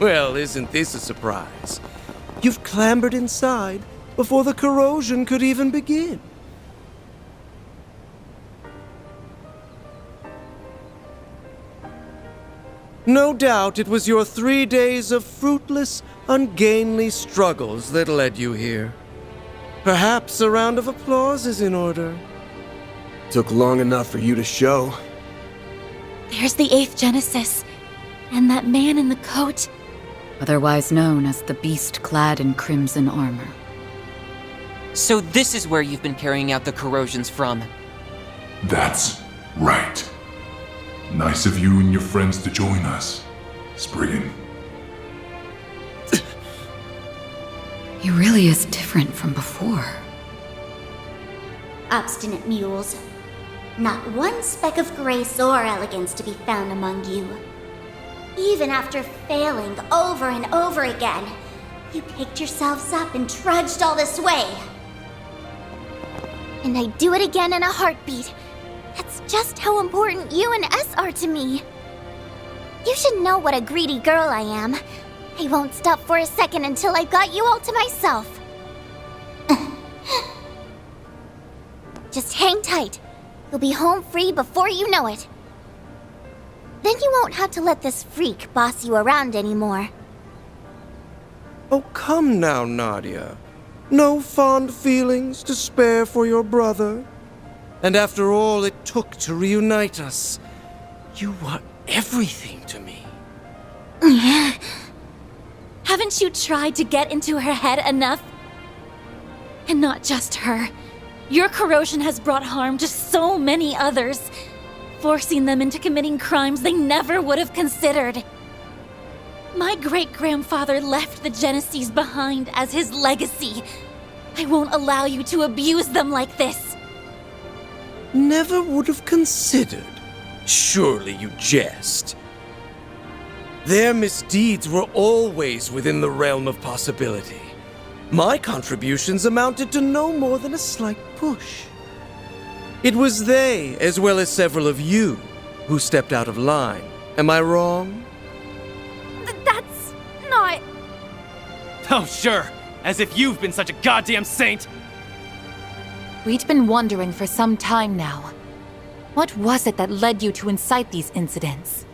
Well, isn't this a surprise? You've clambered inside before the corrosion could even begin. No doubt it was your 3 days of fruitless, ungainly struggles that led you here. Perhaps a round of applause is in order. Took long enough for you to show. There's the 8th Genesis, and that man in the coat. Otherwise known as the beast clad in crimson armor. So this is where you've been carrying out the corrosions from. That's right. Nice of you and your friends to join us, Spriggan. He really is different from before. Obstinate mules. Not one speck of grace or elegance to be found among you. Even after failing over and over again, you picked yourselves up and trudged all this way. And I'd do it again in a heartbeat. That's just how important you and S are to me. You should know what a greedy girl I am. I won't stop for a second until I've got you all to myself. Just hang tight. You'll be home free before you know it. Then you won't have to let this freak boss you around anymore. Oh, come now, Nadia. No fond feelings to spare for your brother? And after all it took to reunite us, you were everything to me. Haven't you tried to get into her head enough? And not just her. Your corrosion has brought harm to so many others, forcing them into committing crimes they never would have considered. My great-grandfather left the Genesees behind as his legacy. I won't allow you to abuse them like this. Never would have considered. Surely you jest. Their misdeeds were always within the realm of possibility. My contributions amounted to no more than a slight push. It was they, as well as several of you, who stepped out of line. Am I wrong? That's not... Oh, sure. As if you've been such a goddamn saint! We'd been wondering for some time now. What was it that led you to incite these incidents?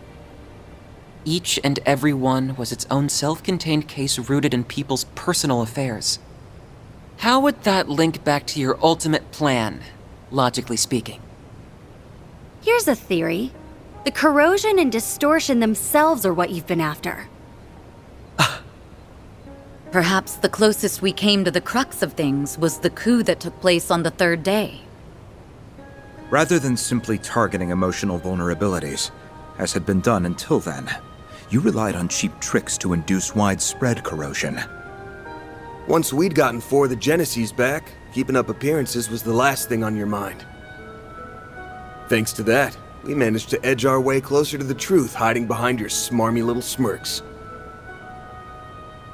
Each and every one was its own self-contained case rooted in people's personal affairs. How would that link back to your ultimate plan, logically speaking? Here's a theory. The corrosion and distortion themselves are what you've been after. Perhaps the closest we came to the crux of things was the coup that took place on the 3rd day. Rather than simply targeting emotional vulnerabilities, as had been done until then, you relied on cheap tricks to induce widespread corrosion. Once we'd gotten 4 of the Genesees back, keeping up appearances was the last thing on your mind. Thanks to that, we managed to edge our way closer to the truth, hiding behind your smarmy little smirks.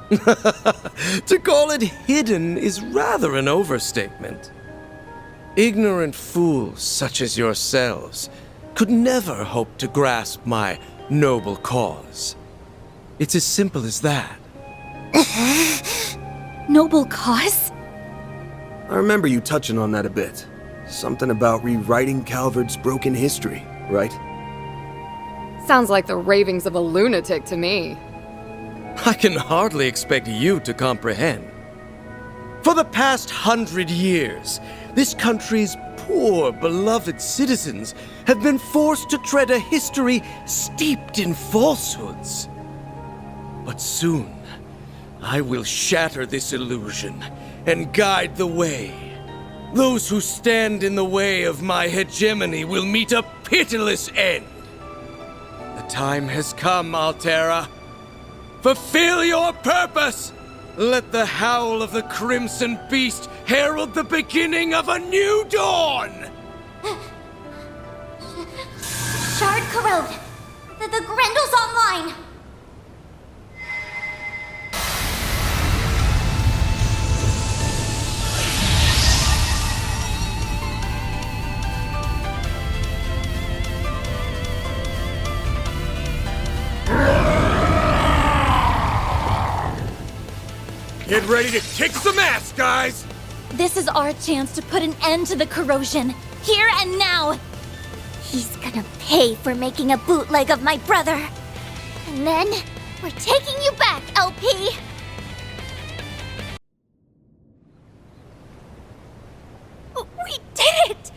To call it hidden is rather an overstatement. Ignorant fools such as yourselves could never hope to grasp my noble cause. It's as simple as that. Noble cause? I remember you touching on that a bit. Something about rewriting Calvard's broken history, right? Sounds like the ravings of a lunatic to me. I can hardly expect you to comprehend. For the past 100 years, this country's poor, beloved citizens have been forced to tread a history steeped in falsehoods. But soon, I will shatter this illusion and guide the way. Those who stand in the way of my hegemony will meet a pitiless end. The time has come, Altera. Fulfill your purpose! Let the howl of the Crimson Beast herald the beginning of a new dawn! Shard corrode! The Grendel's online! Get ready to kick some ass, guys! This is our chance to put an end to the corrosion, here and now! He's gonna pay for making a bootleg of my brother. And then, we're taking you back, LP! We did it!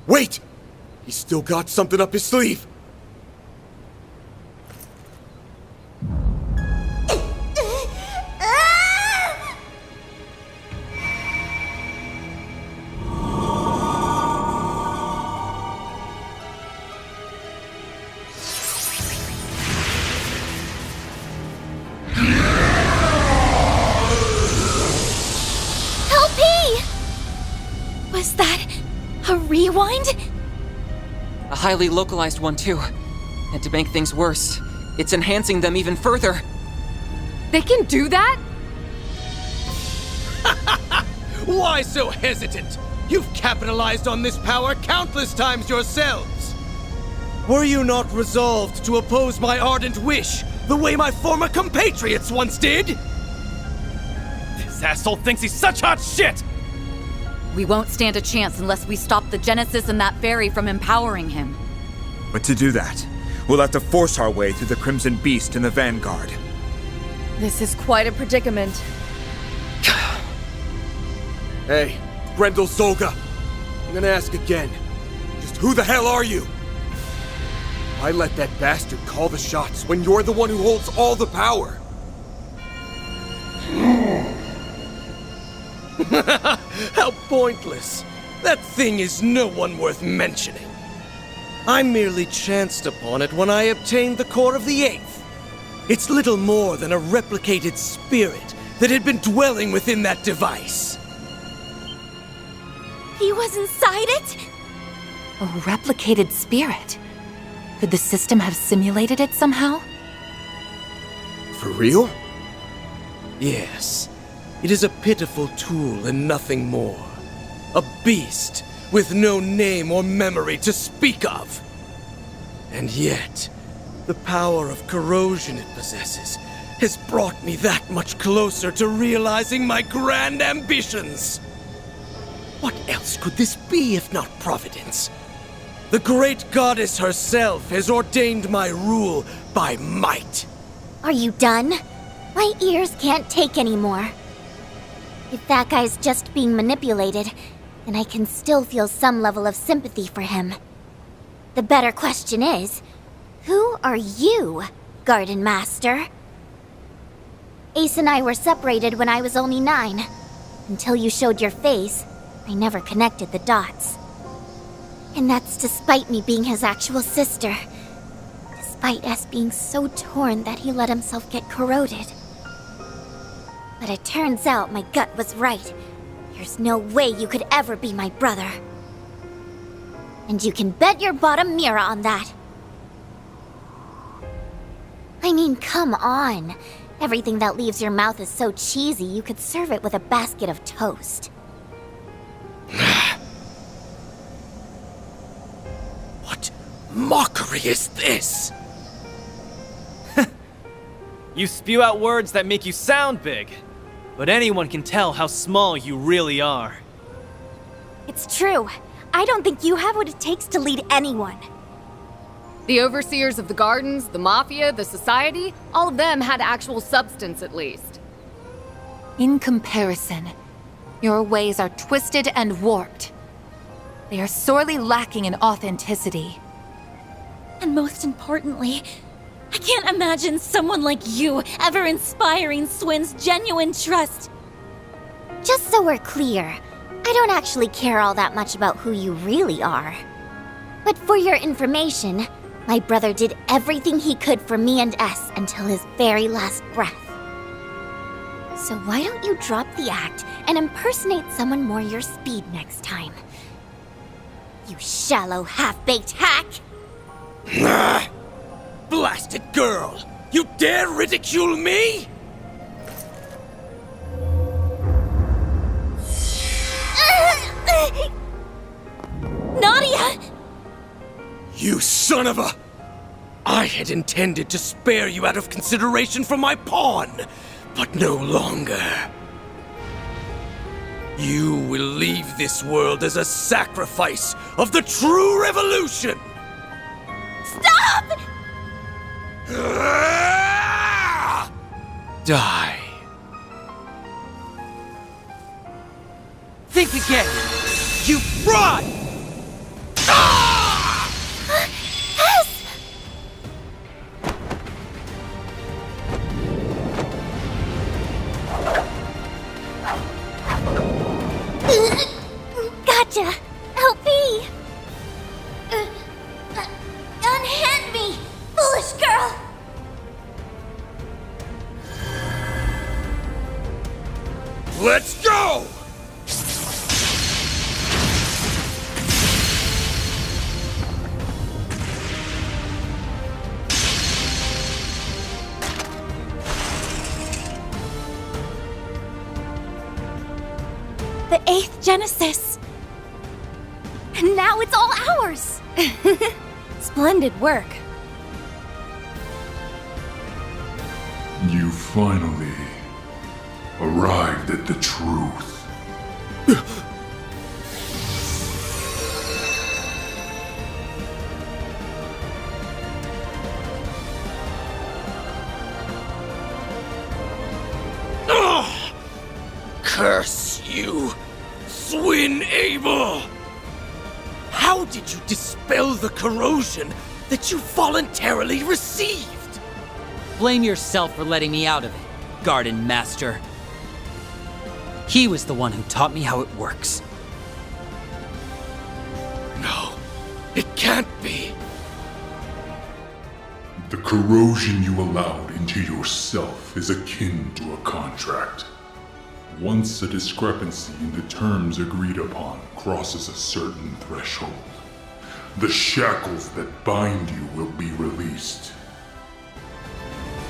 Wait! He's still got something up his sleeve. Was that a rewind? A highly localized one, too. And to make things worse, it's enhancing them even further. They can do that? Why so hesitant? You've capitalized on this power countless times yourselves. Were you not resolved to oppose my ardent wish, the way my former compatriots once did? This asshole thinks he's such hot shit! We won't stand a chance unless we stop the Genesis and that fairy from empowering him. But to do that, we'll have to force our way through the Crimson Beast and the Vanguard. This is quite a predicament. Hey, Grendel Zolga. I'm gonna ask again. Just who the hell are you? Why let that bastard call the shots when you're the one who holds all the power? How pointless. That thing is no one worth mentioning. I merely chanced upon it when I obtained the core of the Eighth. It's little more than a replicated spirit that had been dwelling within that device. He was inside it? A replicated spirit? Could the system have simulated it somehow? For real? Yes. It is a pitiful tool and nothing more. A beast with no name or memory to speak of. And yet, the power of corrosion it possesses has brought me that much closer to realizing my grand ambitions. What else could this be if not Providence? The great goddess herself has ordained my rule by might. Are you done? My ears can't take anymore. If that guy's just being manipulated, then I can still feel some level of sympathy for him. The better question is, who are you, Gardenmaster? Ace and I were separated when I was only 9. Until you showed your face, I never connected the dots. And that's despite me being his actual sister. Despite us being so torn that he let himself get corroded. But it turns out my gut was right. There's no way you could ever be my brother. And you can bet your bottom mirror on that. I mean, come on. Everything that leaves your mouth is so cheesy you could serve it with a basket of toast. What mockery is this? You spew out words that make you sound big, but anyone can tell how small you really are. It's true. I don't think you have what it takes to lead anyone. The overseers of the gardens, the mafia, the society, all of them had actual substance at least. In comparison, your ways are twisted and warped. They are sorely lacking in authenticity. And most importantly, I can't imagine someone like you ever inspiring Swin's genuine trust. Just so we're clear, I don't actually care all that much about who you really are. But for your information, my brother did everything he could for me and S until his very last breath. So why don't you drop the act and impersonate someone more your speed next time? You shallow, half-baked hack! Blasted girl! You dare ridicule me? Nadia! You son of a... I had intended to spare you out of consideration for my pawn, but no longer. You will leave this world as a sacrifice of the true revolution! Stop! Die. Think again! You fraud! Gotcha! Help me! Unhand me, foolish girl! Let's go! The 8th Genesis. And now it's all ours. Splendid work. You finally arrived at the truth. Curse you, Swin Abel! How did you dispel the corrosion that you voluntarily received? Blame yourself for letting me out of it, Gardenmaster. He was the one who taught me how it works. No, it can't be. The corrosion you allowed into yourself is akin to a contract. Once a discrepancy in the terms agreed upon crosses a certain threshold, the shackles that bind you will be released.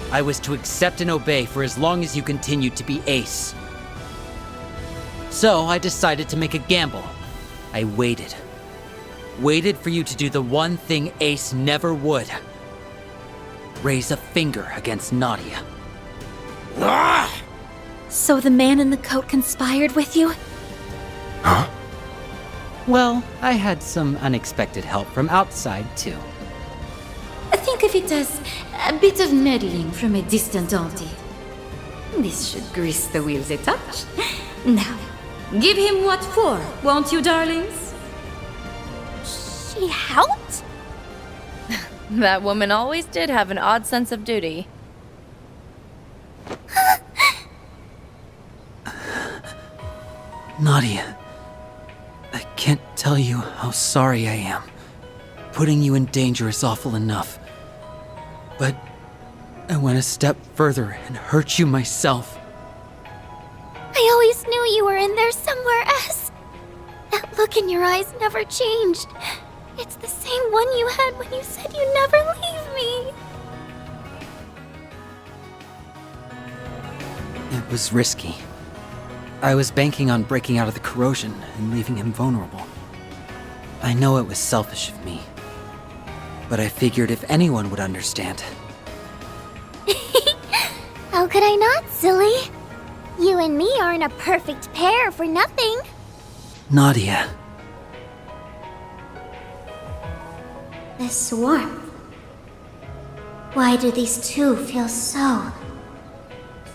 I was to accept and obey for as long as you continued to be Ace. So I decided to make a gamble. I waited. Waited for you to do the one thing Ace never would. Raise a finger against Nadia. Ah! So the man in the coat conspired with you? Huh? Well, I had some unexpected help from outside, too. Think of it as a bit of meddling from a distant auntie. This should grease the wheels a touch. Now, give him what for, won't you, darlings? She helped? That woman always did have an odd sense of duty. Nadia, I can't tell you how sorry I am. Putting you in danger is awful enough. But I went a step further and hurt you myself. I always knew you were in there somewhere else. That look in your eyes never changed. It's the same one you had when you said you'd never leave me. It was risky. I was banking on breaking out of the corrosion and leaving him vulnerable. I know it was selfish of me, but I figured if anyone would understand. How could I not, silly? You and me aren't a perfect pair for nothing. Nadia. This warmth. Why do these two feel so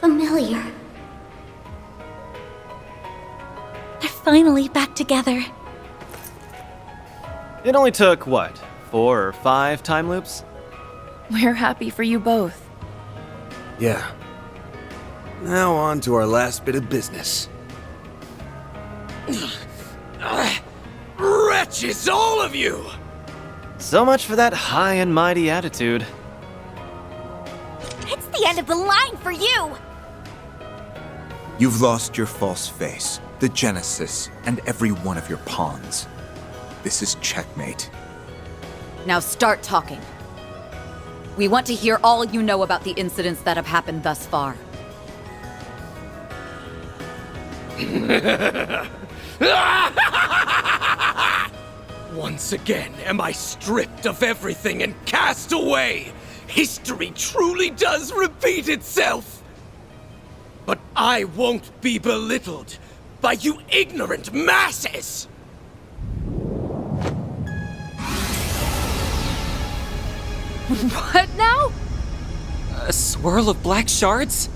familiar? They're finally back together. It only took, what, 4 or 5 time loops? We're happy for you both. Yeah. Now on to our last bit of business. Wretches, all of you! So much for that high and mighty attitude. It's the end of the line for you! You've lost your false face, the Genesis, and every one of your pawns. This is checkmate. Now start talking. We want to hear all you know about the incidents that have happened thus far. Once again am I stripped of everything and cast away. History truly does repeat itself. But I won't be belittled by you ignorant masses! What now? A swirl of black shards?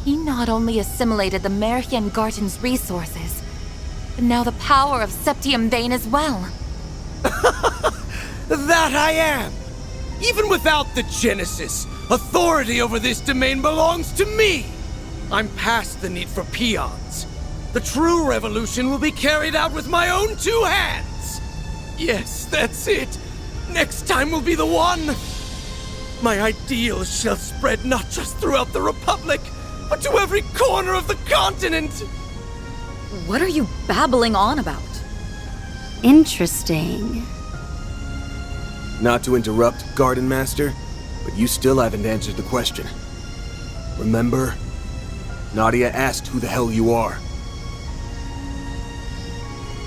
He not only assimilated the Merchian Garden's resources, but now the power of Septium Vein as well. That I am! Even without the Genesis, authority over this domain belongs to me! I'm past the need for peons. The true revolution will be carried out with my own two hands! Yes, that's it! Next time will be the one! My ideals shall spread not just throughout the Republic, but to every corner of the continent! What are you babbling on about? Interesting. Not to interrupt, Gardenmaster, but you still haven't answered the question. Remember? Nadia asked who the hell you are.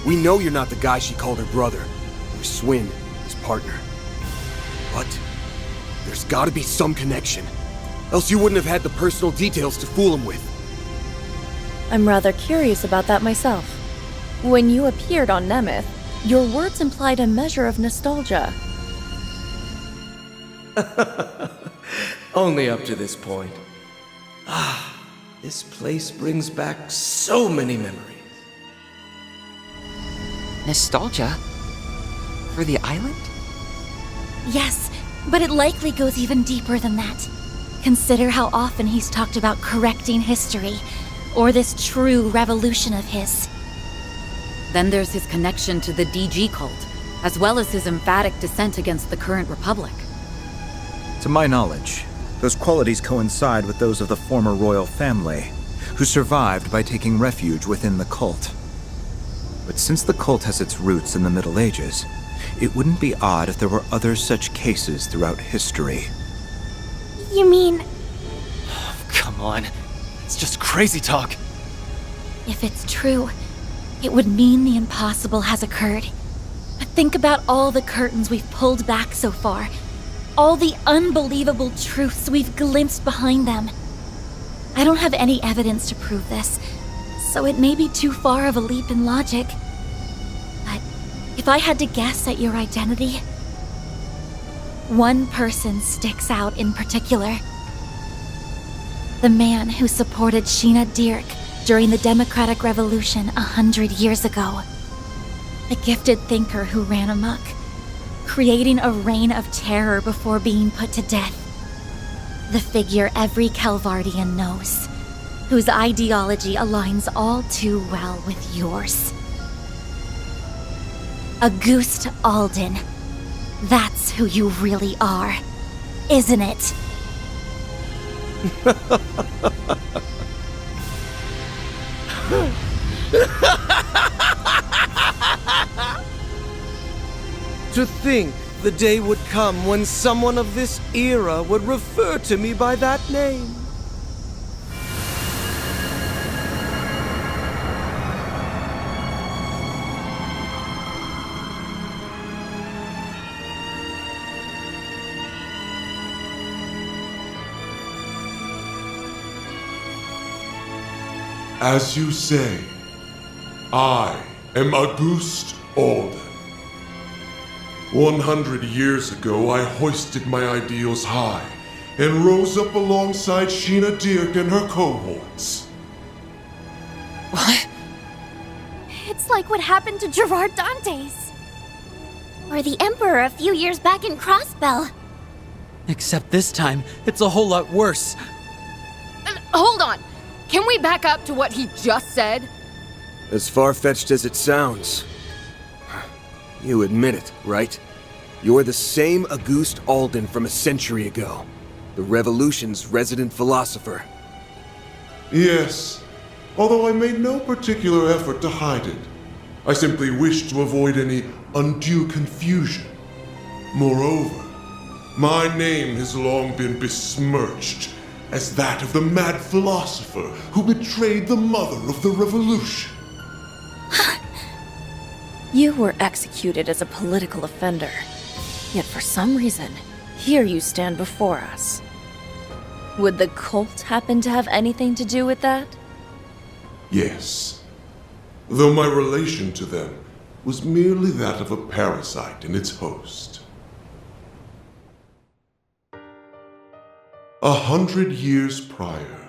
We know you're not the guy she called her brother, or Swin, his partner. But there's gotta be some connection. Else you wouldn't have had the personal details to fool him with. I'm rather curious about that myself. When you appeared on Nemeth, your words implied a measure of nostalgia. Only up to this point. This place brings back so many memories. Nostalgia? For the island? Yes, but it likely goes even deeper than that. Consider how often he's talked about correcting history, or this true revolution of his. Then there's his connection to the DG cult, as well as his emphatic dissent against the current republic. To my knowledge, those qualities coincide with those of the former royal family, who survived by taking refuge within the cult. But since the cult has its roots in the Middle Ages, it wouldn't be odd if there were other such cases throughout history. You mean, Come on. It's just crazy talk. if it's true, it would mean the impossible has occurred. But think about all the curtains we've pulled back so far. All the unbelievable truths we've glimpsed behind them. I don't have any evidence to prove this, so it may be too far of a leap in logic. But if I had to guess at your identity, one person sticks out in particular. The man who supported Sheena Dirk during the Democratic Revolution 100 years ago. The gifted thinker who ran amok, creating a reign of terror before being put to death. The figure every Calvardian knows, whose ideology aligns all too well with yours. Auguste Alden. That's who you really are, isn't it? To think the day would come when someone of this era would refer to me by that name. As you say, I am Auguste Alden. 100 years ago, I hoisted my ideals high and rose up alongside Sheena Dirk and her cohorts. What? It's like what happened to Gerard Dantes. Or the Emperor a few years back in Crossbell. Except this time, it's a whole lot worse. Hold on! Can we back up to what he just said? As far-fetched as it sounds. You admit it, right? You're the same Auguste Alden from a century ago. The Revolution's resident philosopher. Yes, although I made no particular effort to hide it. I simply wished to avoid any undue confusion. Moreover, my name has long been besmirched as that of the mad philosopher who betrayed the mother of the revolution. You were executed as a political offender. Yet for some reason, here you stand before us. Would the cult happen to have anything to do with that? Yes. Though my relation to them was merely that of a parasite in its host. 100 years prior,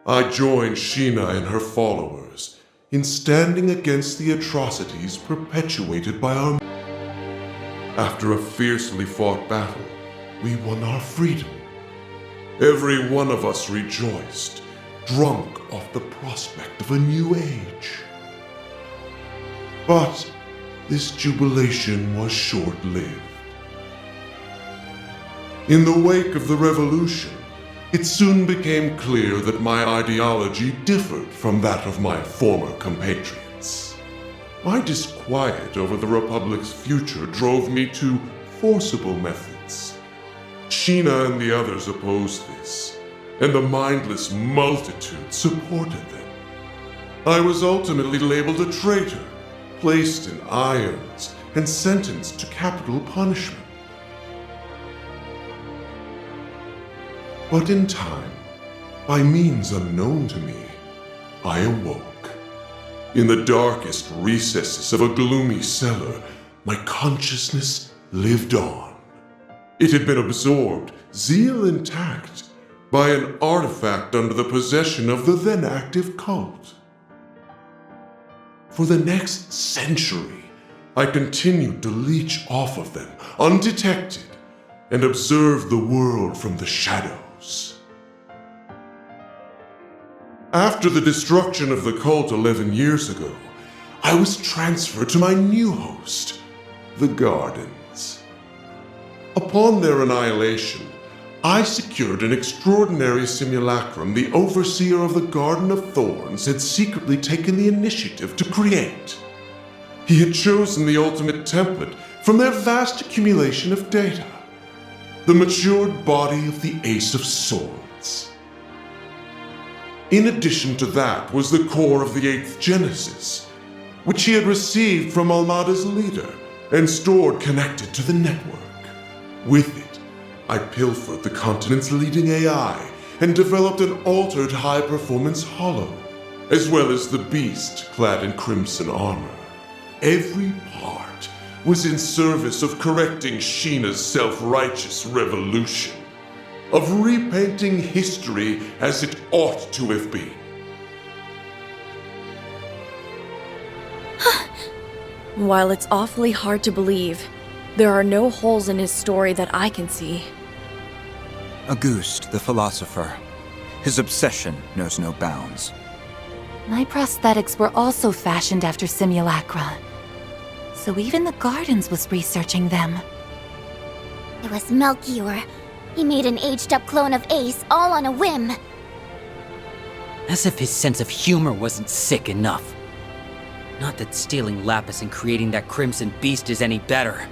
I joined Sheena and her followers in standing against the atrocities perpetuated by our... After a fiercely fought battle, we won our freedom. Every one of us rejoiced, drunk off the prospect of a new age. But this jubilation was short-lived. In the wake of the revolution, it soon became clear that my ideology differed from that of my former compatriots. My disquiet over the Republic's future drove me to forcible methods. Sheena and the others opposed this, and the mindless multitude supported them. I was ultimately labeled a traitor, placed in irons, and sentenced to capital punishment. But in time, by means unknown to me, I awoke. In the darkest recesses of a gloomy cellar, my consciousness lived on. It had been absorbed, zeal intact, by an artifact under the possession of the then active cult. For the next century, I continued to leech off of them, undetected, and observe the world from the shadows. After the destruction of the cult 11 years ago, I was transferred to my new host, the Gardens. Upon their annihilation, I secured an extraordinary simulacrum the overseer of the Garden of Thorns had secretly taken the initiative to create. He had chosen the ultimate template from their vast accumulation of data, the matured body of the Ace of Swords. In addition to that was the core of the 8th Genesis, which he had received from Almada's leader and stored connected to the network. With it, I pilfered the continent's leading AI and developed an altered high-performance hollow, as well as the beast clad in crimson armor. Every part was in service of correcting Sheena's self-righteous revolution, of repainting history as it ought to have been. While it's awfully hard to believe, there are no holes in his story that I can see. Auguste, the philosopher. His obsession knows no bounds. My prosthetics were also fashioned after simulacra. So even the Gardens was researching them. It was Melchior. He made an aged-up clone of Ace all on a whim. As if his sense of humor wasn't sick enough. Not that stealing Lapis and creating that Crimson Beast is any better.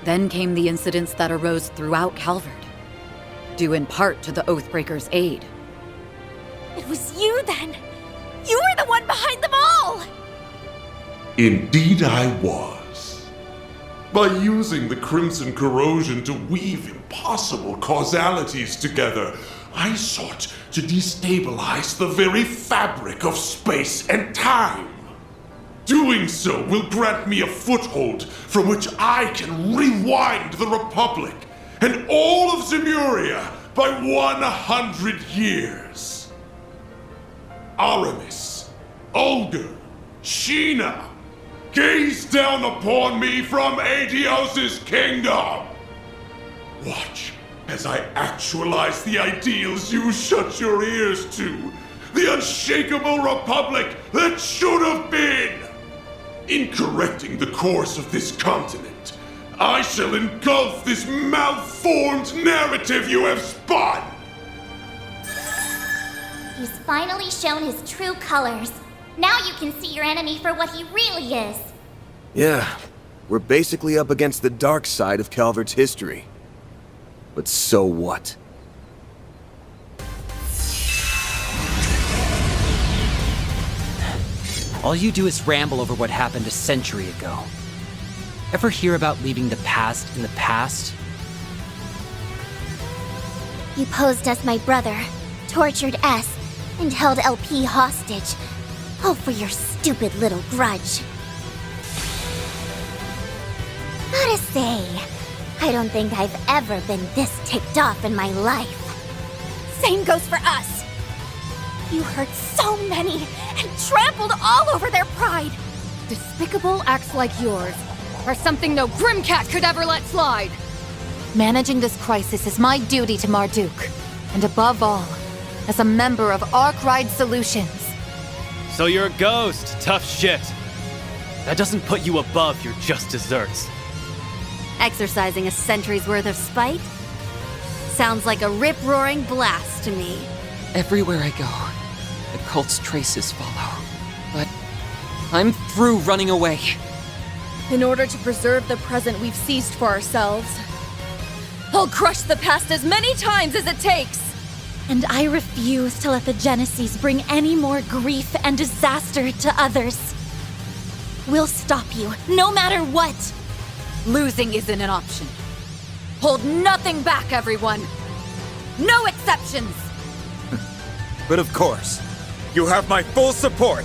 Then came the incidents that arose throughout Calvard, due in part to the Oathbreaker's aid. It was you then! You were the one behind them all! Indeed I was. By using the Crimson Corrosion to weave impossible causalities together, I sought to destabilize the very fabric of space and time. Doing so will grant me a foothold from which I can rewind the Republic and all of Zemuria by 100 years. Aramis, Olga, Sheena, gaze down upon me from Aetios' kingdom. Watch as I actualize the ideals you shut your ears to, the unshakable Republic that should have been. In correcting the course of this continent, I shall engulf this malformed narrative you have spun! He's finally shown his true colors. Now you can see your enemy for what he really is. Yeah, we're basically up against the dark side of Calvard's history. But so what? All you do is ramble over what happened a century ago. Ever hear about leaving the past in the past? You posed as my brother, tortured S, and held LP hostage. All for your stupid little grudge. Gotta say, I don't think I've ever been this ticked off in my life. Same goes for us. You hurt so many and trampled all over their pride. Despicable acts like yours are something no Grimcat could ever let slide. Managing this crisis is my duty to Marduk, and above all, as a member of Arkwright Solutions. So you're a ghost, tough shit. That doesn't put you above your just desserts. Exercising a century's worth of spite? Sounds like a rip-roaring blast to me. Everywhere I go, the cult's traces follow. But I'm through running away. In order to preserve the present we've seized for ourselves, I'll crush the past as many times as it takes! And I refuse to let the Genesis bring any more grief and disaster to others. We'll stop you, no matter what! Losing isn't an option. Hold nothing back, everyone! No exceptions! But of course, you have my full support!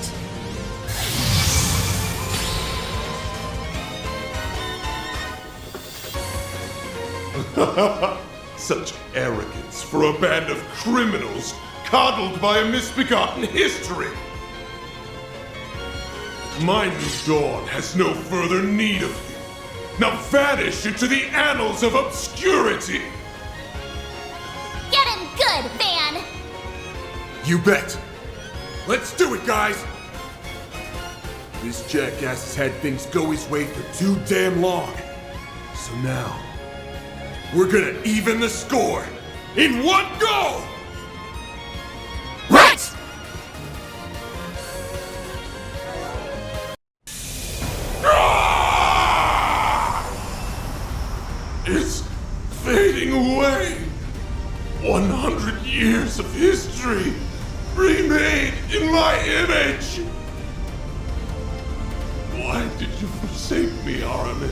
Such arrogance for a band of criminals coddled by a misbegotten history! My new dawn has no further need of you. Now vanish into the annals of obscurity! Get him good, Van! You bet! Let's do it, guys! This jackass has had things go his way for too damn long. So now, we're gonna even the score in one go! Right! It's fading away. 100 years of history remade in my image. Why did you forsake me, Aramis?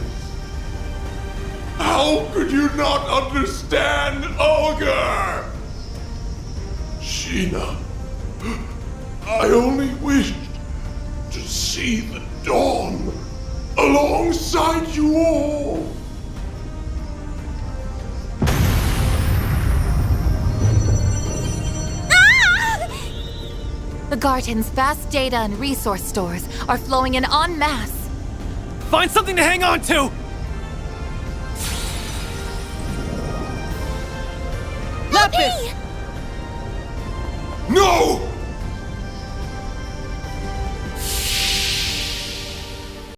How could you not understand Olga? Sheena, I only wished to see the dawn alongside you all. The Garden's vast data and resource stores are flowing in en masse. Find something to hang on to! Lapis! No!